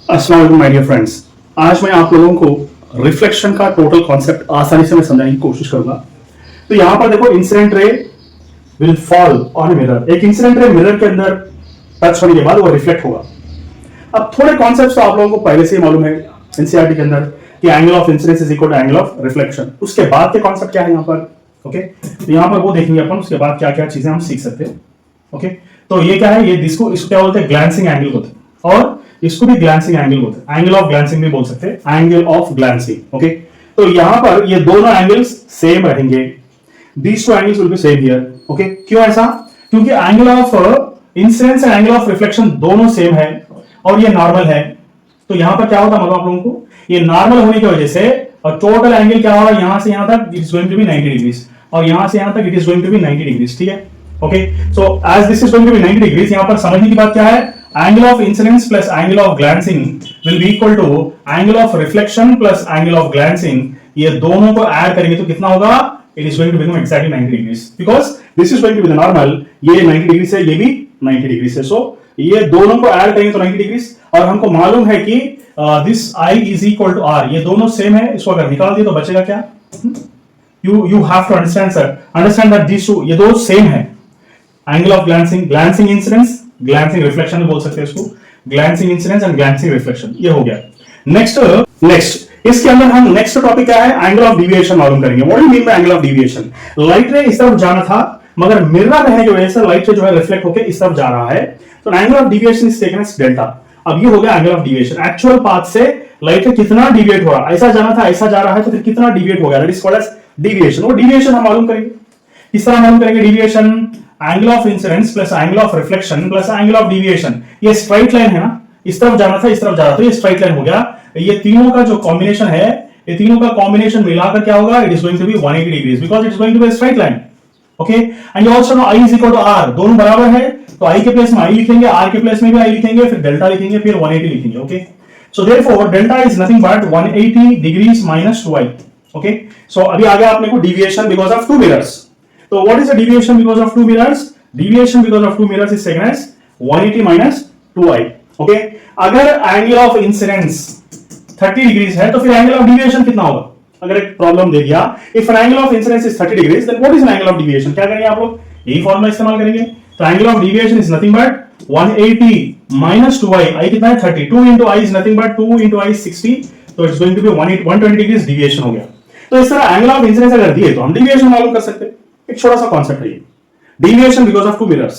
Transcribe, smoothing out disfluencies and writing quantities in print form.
अस्सलाम वालेकुम my dear friends. आज मैं आप लोगों को रिफ्लेक्शन का टोटल कॉन्सेप्ट आसानी से मैं समझाने की कोशिश करूंगा। तो यहां पर देखो, incident ray will fall on mirror. एक इंसिडेंट रे मिरर के अंदर टच होने के बाद वो रिफ्लेक्ट होगा। अब थोड़े कॉन्सेप्ट्स तो आप लोगों को पहले से ही मालूम है एनसीईआरटी के अंदर कि angle of incidence is equal to angle of reflection. उसके बाद के कॉन्सेप्ट क्या है यहाँ पर? ओके, तो यहाँ पर वो देखेंगे अपन, उसके बाद क्या क्या चीजें हम सीख सकते हैं। ओके, तो ये क्या है, ये इसको क्या बोलते हैं, ग्लैंसिंग एंगल बोलते हैं, और इसको भी ग्लैंसिंग एंगल बोलते हैं, एंगल ऑफ ग्लैंसिंग भी बोल सकते हैं, एंगल ऑफ ग्लैंसिंग। ओके, तो यहां पर ये दोनों एंगल्स सेम रहेंगे। These two angles will be same here. Okay, क्यों ऐसा? क्योंकि angle of incidence and angle of reflection दोनों सेम है और ये नॉर्मल है। तो यहां पर क्या होता है मतलब आप लोगों को, ये नॉर्मल होने की वजह से और टोटल एंगल क्या होगा, यहां से यहां तक it is going to be 90 degrees और यहां से यहां तक it is going to be 90 degrees. ठीक है, okay, so as this is going to be 90 degrees, यहां पर समझने की बात क्या है, angle of incidence plus angle of glancing will be equal to angle of reflection plus angle of glancing. ये दोनों को ऐड करेंगे तो कितना होगा, it is going to become exactly 90 degrees, because this is going to be the normal. ये 90 degree से, ये भी 90 डिग्री से, सो ये दोनों को ऐड करेंगे तो 90 डिग्रीज। और हमको मालूम है कि this I is equal to R, ये दोनों सेम है। इसको अगर निकाल दिए तो बचेगा क्या? you have to understand sir, understand that these two, ये दो सेम है। Angle of glancing, glancing incidence, glancing reflection भी बोल सकते हैं इसको, glancing incidence and glancing reflection, ये हो गया। नेक्स्ट इसके अंदर हम नेक्स्ट टॉपिक क्या है, एंगल ऑफ डिविएशन मालूम करेंगे। What do you mean by angle of deviation? Light रे इस तरफ जाना था, मगर मिरर रहने की वजह से लाइट रे जो है रिफ्लेक्ट होकर इस तरफ जा रहा है, तो angle of deviation is taken as delta. अब ये हो गया angle of deviation, actual path से लाइट रे कितना डिविएट हो रहा है। ऐसा जाना था, ऐसा जा रहा है, तो फिर कितना डिविएट हो गया, that is called as deviation. वो डिविएशन हम मालूम करेंगे। किस तरह मालूम करेंगे deviation? Angle of incidence plus angle of reflection plus angle of deviation. ये स्ट्राइट लाइन है ना, इस तरफ जाना था, इस तरफ जा रहा था, ये स्ट्राइट लाइन हो गया। ये तीनों का जो कॉम्बिनेशन है, ये तीनों का कॉम्बिनेशन मिलाकर क्या होगा, it is going to be 180 degrees, because it is going to be straight line. Okay, and you also know I is equal to R, दोनों बराबर है, तो आई के प्लेस में आई लिखेंगे, आर के प्लेस में भी आई लिखेंगे, फिर डेल्टा लिखेंगे, फिर 180 लिखेंगे। Okay, so therefore delta is nothing but 180 degrees minus 2i। Okay, so अभी आ गया अपने को deviation because of two mirrors. तो what is the deviation because of two mirrors? Deviation because of two mirrors is taken as 180 minus 2i। Okay, अगर angle of incidence 30 degrees है तो फिर एंगल ऑफ डिविएशन कितना होगा? अगर एक problem दे दिया, if an angle of incidence is 30 degrees, then what is an angle of deviation? क्या करेंगे आप लोग? यही फॉर्मूला इस्तेमाल करेंगे। तो angle of deviation is nothing but 180 minus 2i। i कितना है? 30। 2 into i is nothing but 2 into i is 60, तो it's going to be 120 degrees deviation हो गया। तो इस तरह एंगल ऑफ इंसिडेंस अगर दिए तो हम डिविएशन मालूम कर सकते हैं। एक छोटा सा कॉन्सेप्ट है ये, deviation because of two mirrors.